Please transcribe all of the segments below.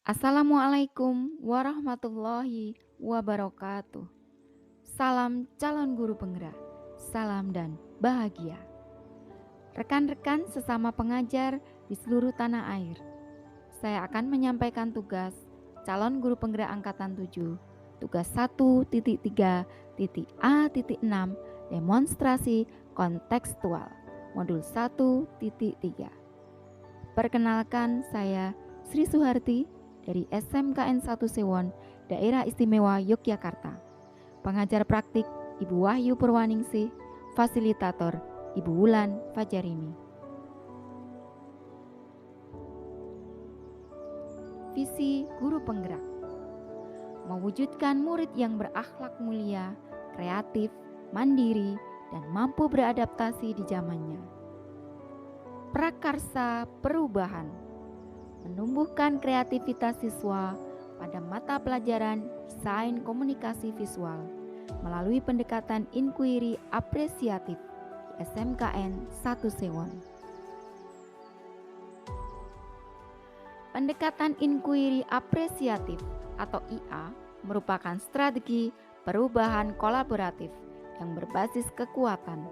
Assalamualaikum warahmatullahi wabarakatuh. Salam calon guru penggerak, salam dan bahagia. Rekan-rekan sesama pengajar di seluruh tanah air, saya akan menyampaikan tugas calon guru penggerak angkatan 7, tugas 1.3.A.6 demonstrasi kontekstual, modul 1.3. Perkenalkan, saya Sri Suharti dari SMKN 1 Sewon, Daerah Istimewa Yogyakarta. Pengajar praktik Ibu Wahyu Purwaningsih, fasilitator Ibu Wulan Fajarini. Visi guru penggerak: mewujudkan murid yang berakhlak mulia, kreatif, mandiri, dan mampu beradaptasi di zamannya. Prakarsa perubahan: menumbuhkan kreativitas siswa pada mata pelajaran desain komunikasi visual melalui pendekatan inquiry apresiatif di SMKN 1 Sewon. Pendekatan inquiry apresiatif atau IA merupakan strategi perubahan kolaboratif yang berbasis kekuatan.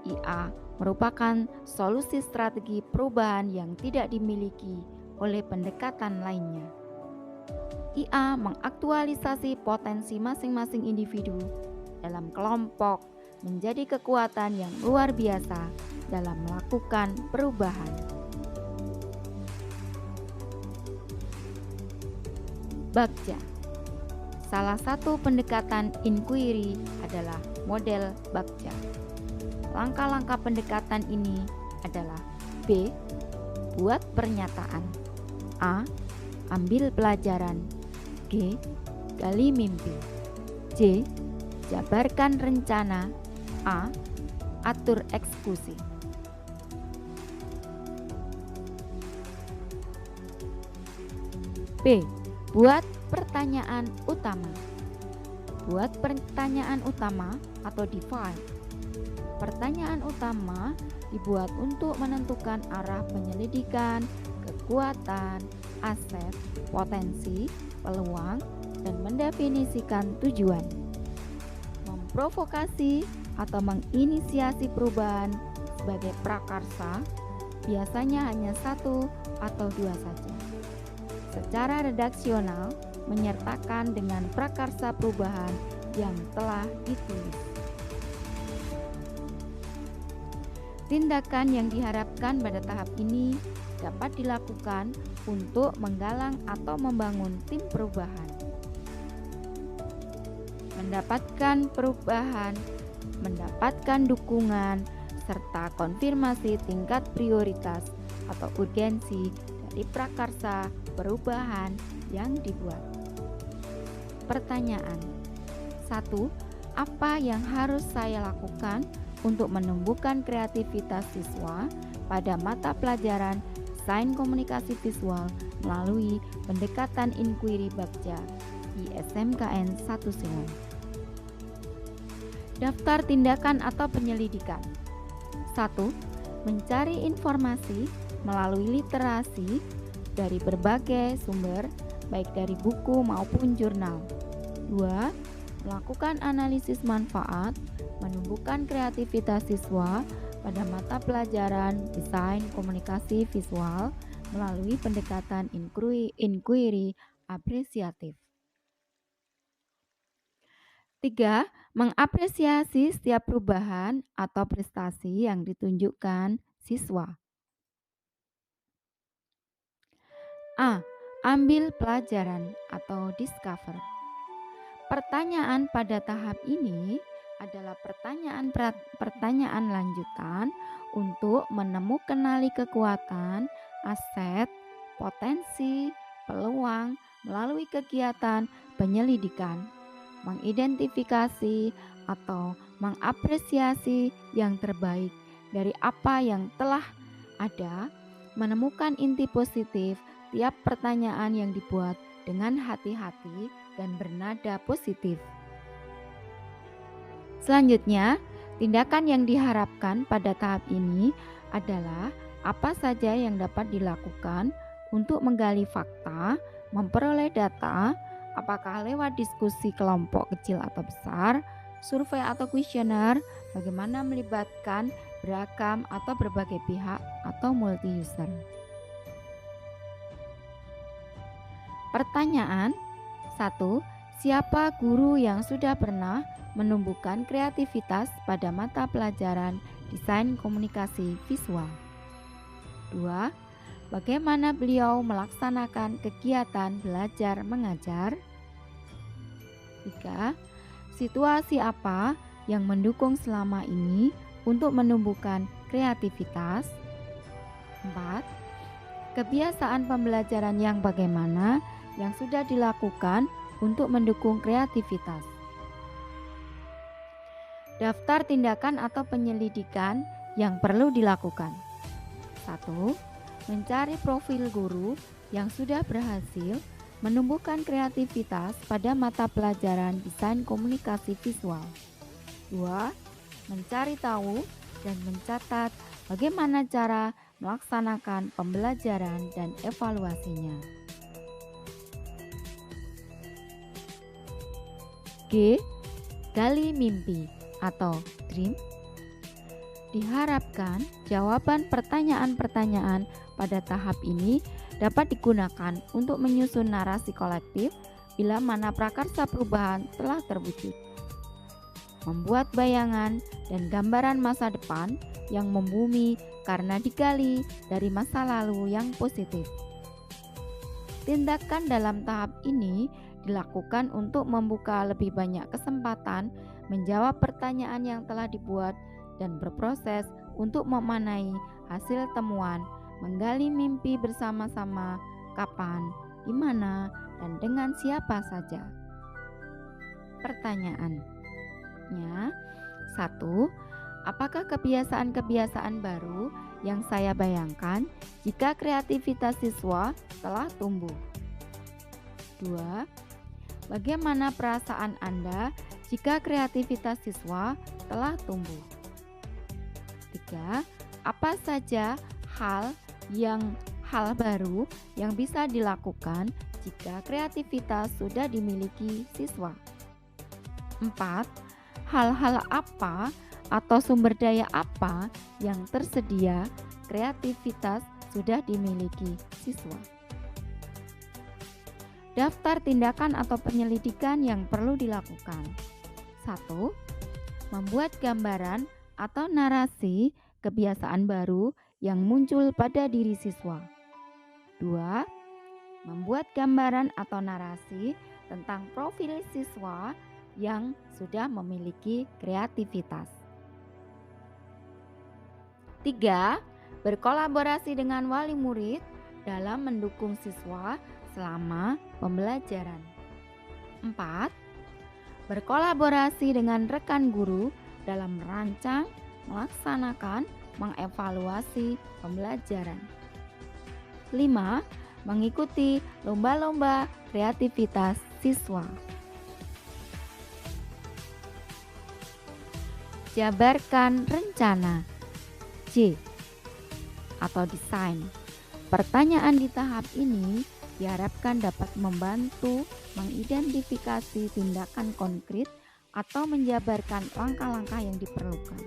IA merupakan solusi strategi perubahan yang tidak dimiliki oleh pendekatan lainnya. IA mengaktualisasi potensi masing-masing individu dalam kelompok menjadi kekuatan yang luar biasa dalam melakukan perubahan. Bagja. Salah satu pendekatan inquiry adalah model Bagja. Langkah-langkah pendekatan ini adalah: B. Buat pernyataan. A. Ambil pelajaran. G. Gali mimpi. J. Jabarkan rencana. A. Atur eksekusi. B. Buat pertanyaan utama. Buat pertanyaan utama atau define. Pertanyaan utama dibuat untuk menentukan arah penyelidikan, kekuatan, aset, potensi, peluang, dan mendefinisikan tujuan. Memprovokasi atau menginisiasi perubahan sebagai prakarsa biasanya hanya satu atau dua saja. Secara redaksional menyertakan dengan prakarsa perubahan yang telah ditulis. Tindakan yang diharapkan pada tahap ini dapat dilakukan untuk menggalang atau membangun tim perubahan. Mendapatkan perubahan, mendapatkan dukungan, serta konfirmasi tingkat prioritas atau urgensi dari prakarsa perubahan yang dibuat. Pertanyaan: 1. Apa yang harus saya lakukan untuk menumbuhkan kreativitas siswa pada mata pelajaran desain komunikasi visual melalui pendekatan inquiry Bagja di SMKN 1 Sewon? Daftar tindakan atau penyelidikan. 1. Mencari informasi melalui literasi dari berbagai sumber, baik dari buku maupun jurnal. 2. Melakukan analisis manfaat, menumbuhkan kreativitas siswa pada mata pelajaran desain komunikasi visual melalui pendekatan inquiry apresiatif. 3. Mengapresiasi setiap perubahan atau prestasi yang ditunjukkan siswa. A. Ambil pelajaran atau discover. Pertanyaan pada tahap ini adalah pertanyaan lanjutan untuk menemukan kekuatan, aset, potensi, peluang melalui kegiatan penyelidikan, mengidentifikasi atau mengapresiasi yang terbaik dari apa yang telah ada, menemukan inti positif tiap pertanyaan yang dibuat dengan hati-hati dan bernada positif. Selanjutnya, tindakan yang diharapkan pada tahap ini adalah apa saja yang dapat dilakukan untuk menggali fakta, memperoleh data, apakah lewat diskusi kelompok kecil atau besar, survei atau kuesioner, bagaimana melibatkan beragam atau berbagai pihak atau multi-user. Pertanyaan 1. Siapa guru yang sudah pernah menumbuhkan kreativitas pada mata pelajaran desain komunikasi visual? 2. Bagaimana beliau melaksanakan kegiatan belajar mengajar? 3. Situasi apa yang mendukung selama ini untuk menumbuhkan kreativitas? 4. Kebiasaan pembelajaran yang bagaimana yang sudah dilakukan untuk mendukung kreativitas. Daftar tindakan atau penyelidikan yang perlu dilakukan. 1. Mencari profil guru yang sudah berhasil menumbuhkan kreativitas pada mata pelajaran desain komunikasi visual. 2. Mencari tahu dan mencatat bagaimana cara melaksanakan pembelajaran dan evaluasinya. G. Gali mimpi atau dream. Diharapkan jawaban pertanyaan-pertanyaan pada tahap ini dapat digunakan untuk menyusun narasi kolektif bila mana prakarsa perubahan telah terwujud. Membuat bayangan dan gambaran masa depan yang membumi karena digali dari masa lalu yang positif. Tindakan dalam tahap ini dilakukan untuk membuka lebih banyak kesempatan menjawab pertanyaan yang telah dibuat dan berproses untuk memanai hasil temuan, menggali mimpi bersama-sama, kapan, di mana, dan dengan siapa saja. Pertanyaannya, 1. Apakah kebiasaan-kebiasaan baru yang saya bayangkan jika kreativitas siswa telah tumbuh? 2. Bagaimana perasaan Anda jika kreativitas siswa telah tumbuh? 3. Apa saja hal baru yang bisa dilakukan jika kreativitas sudah dimiliki siswa? 4. Hal-hal apa atau sumber daya apa yang tersedia kreativitas sudah dimiliki siswa? Daftar tindakan atau penyelidikan yang perlu dilakukan. 1. Membuat gambaran atau narasi kebiasaan baru yang muncul pada diri siswa. 2. Membuat gambaran atau narasi tentang profil siswa yang sudah memiliki kreativitas. 3. Berkolaborasi dengan wali murid dalam mendukung siswa selama pembelajaran. 4. Berkolaborasi dengan rekan guru dalam merancang, melaksanakan, mengevaluasi pembelajaran. 5. Mengikuti lomba-lomba kreativitas siswa. Jabarkan rencana. J. Atau desain. Pertanyaan di tahap ini diharapkan dapat membantu mengidentifikasi tindakan konkret atau menjabarkan langkah-langkah yang diperlukan.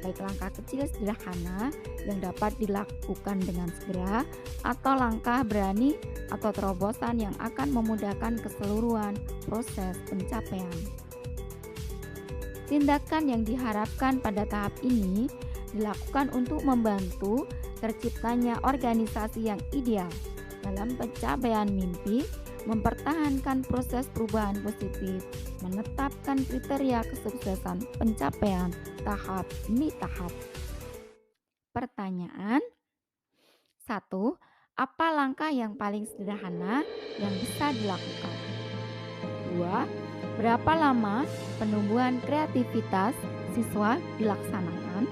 Baik langkah kecil sederhana yang dapat dilakukan dengan segera atau langkah berani atau terobosan yang akan memudahkan keseluruhan proses pencapaian. Tindakan yang diharapkan pada tahap ini dilakukan untuk membantu terciptanya organisasi yang ideal dalam pencapaian mimpi, mempertahankan proses perubahan positif, menetapkan kriteria kesuksesan pencapaian tahap demi tahap. Pertanyaan 1. Apa langkah yang paling sederhana yang bisa dilakukan? 2. Berapa lama penumbuhan kreativitas siswa dilaksanakan?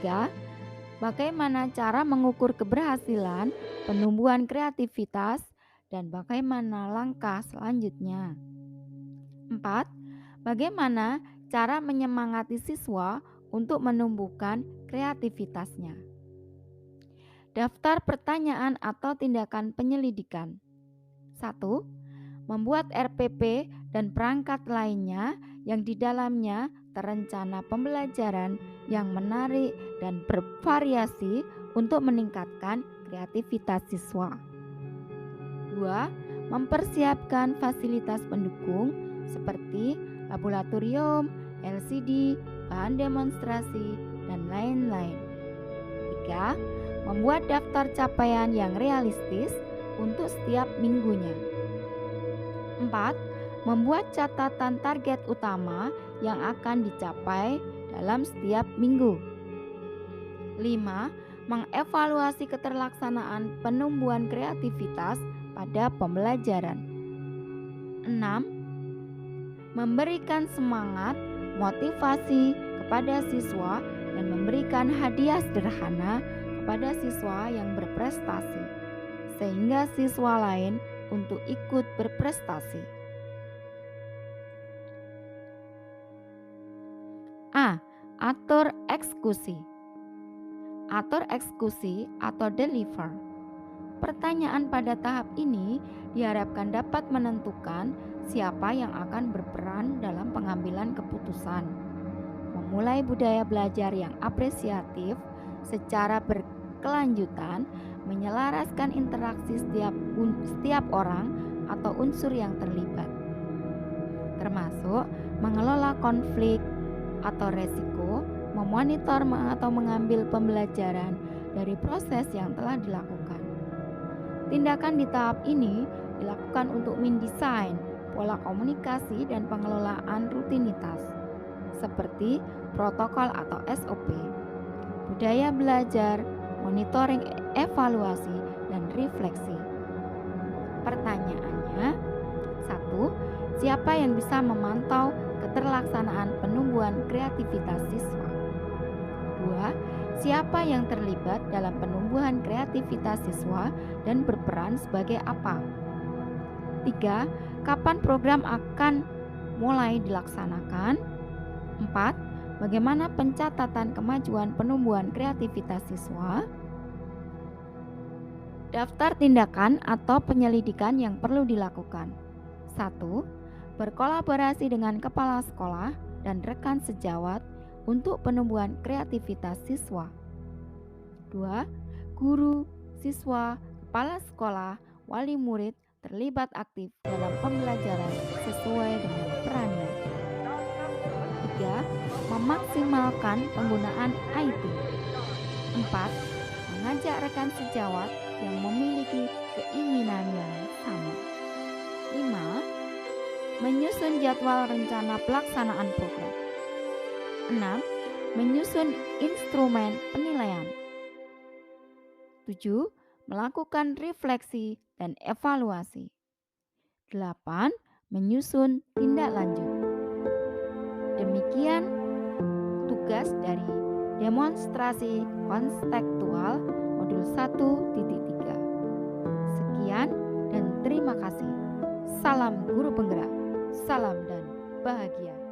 3. Bagaimana cara mengukur keberhasilan penumbuhan kreativitas dan bagaimana langkah selanjutnya? 4. Bagaimana cara menyemangati siswa untuk menumbuhkan kreativitasnya? Daftar pertanyaan atau tindakan penyelidikan. 1. Membuat RPP dan perangkat lainnya yang di dalamnya terencana pembelajaran yang menarik dan bervariasi untuk meningkatkan kreativitas siswa. 2. Mempersiapkan fasilitas pendukung seperti laboratorium, LCD, bahan demonstrasi, dan lain-lain. 3. Membuat daftar capaian yang realistis untuk setiap minggunya. 4. Membuat catatan target utama yang akan dicapai dalam setiap minggu. 5. Mengevaluasi keterlaksanaan penumbuhan kreativitas pada pembelajaran. 6. Memberikan semangat, motivasi kepada siswa dan memberikan hadiah sederhana kepada siswa yang berprestasi, sehingga siswa lain untuk ikut berprestasi. A. Atur eksekusi. Atur eksekusi atau deliver. Pertanyaan pada tahap ini diharapkan dapat menentukan siapa yang akan berperan dalam pengambilan keputusan, memulai budaya belajar yang apresiatif secara berkelanjutan, menyelaraskan interaksi setiap orang atau unsur yang terlibat, termasuk mengelola konflik atau resiko, memonitor atau mengambil pembelajaran dari proses yang telah dilakukan. Tindakan di tahap ini dilakukan untuk mendesain pola komunikasi dan pengelolaan rutinitas, seperti protokol atau SOP, budaya belajar, monitoring, evaluasi, dan refleksi. Pertanyaannya, 1. Siapa yang bisa memantau keterlaksanaan penumbuhan kreativitas siswa? 2. Siapa yang terlibat dalam penumbuhan kreativitas siswa dan berperan sebagai apa? 3. Kapan program akan mulai dilaksanakan? 4. Bagaimana pencatatan kemajuan penumbuhan kreativitas siswa? Daftar tindakan atau penyelidikan yang perlu dilakukan. 1. Berkolaborasi dengan kepala sekolah dan rekan sejawat untuk penumbuhan kreativitas siswa. 2. Guru, siswa, kepala sekolah, wali murid terlibat aktif dalam pembelajaran sesuai dengan perannya. 3. Memaksimalkan penggunaan IT. 4. Mengajak rekan sejawat yang memiliki keinginan yang sama. 5. Menyusun jadwal rencana pelaksanaan program. 6. Menyusun instrumen penilaian. 7. Melakukan refleksi dan evaluasi. 8. Menyusun tindak lanjut. Demikian tugas dari demonstrasi konstekstual modul 1.3. Sekian dan terima kasih. Salam guru penggerak, salam dan bahagia.